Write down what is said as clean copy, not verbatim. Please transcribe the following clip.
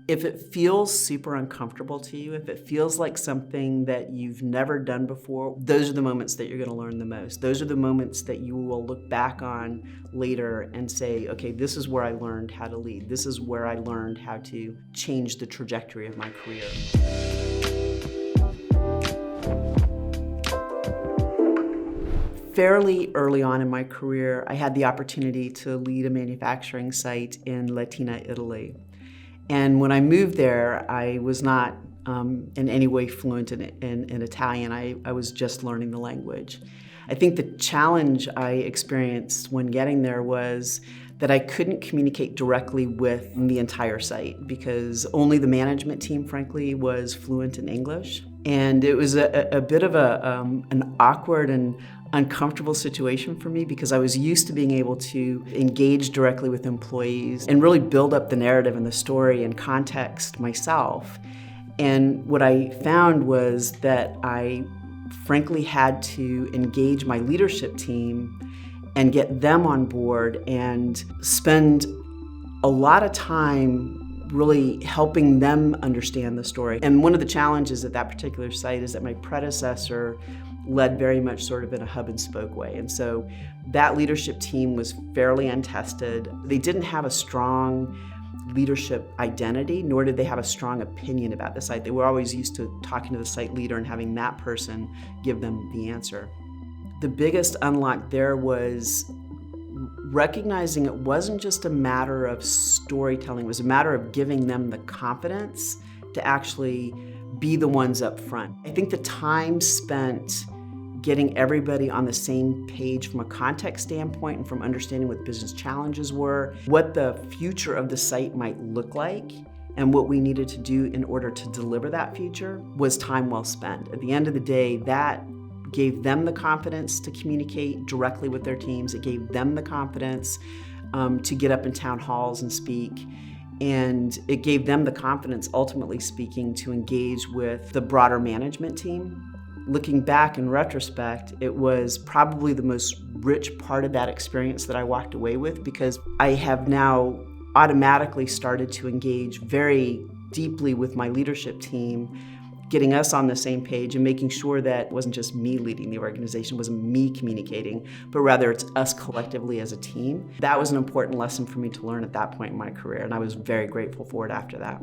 If it feels super uncomfortable to you, if it feels like something that you've never done before, those are the moments that you're going to learn the most. Those are the moments that you will look back on later and say, okay, this is where I learned how to lead. This is where I learned how to change the trajectory of my career. Fairly early on in my career, I had the opportunity to lead a manufacturing site in Latina Italy. And when I moved there, I was not in any way fluent in Italian. I was just learning the language. I think the challenge I experienced when getting there was that I couldn't communicate directly with the entire site because only the management team, frankly, was fluent in English. And it was a bit of an awkward and uncomfortable situation for me because I was used to being able to engage directly with employees and really build up the narrative and the story and context myself. And what I found was that I frankly had to engage my leadership team and get them on board and spend a lot of time really helping them understand the story. And one of the challenges at that particular site is that my predecessor led very much sort of in a hub and spoke way. And so that leadership team was fairly untested. They didn't have a strong leadership identity, nor did they have a strong opinion about the site. They were always used to talking to the site leader and having that person give them the answer. The biggest unlock there was recognizing it wasn't just a matter of storytelling, it was a matter of giving them the confidence to actually be the ones up front. I think the time spent getting everybody on the same page from a context standpoint and from understanding what business challenges were, what the future of the site might look like, and what we needed to do in order to deliver that future was time well spent. At the end of the day, that gave them the confidence to communicate directly with their teams. It gave them the confidence to get up in town halls and speak. And it gave them the confidence, ultimately speaking, to engage with the broader management team. Looking back in retrospect, it was probably the most rich part of that experience that I walked away with because I have now automatically started to engage very deeply with my leadership team, getting us on the same page and making sure that it wasn't just me leading the organization, wasn't me communicating, but rather it's us collectively as a team. That was an important lesson for me to learn at that point in my career, and I was very grateful for it after that.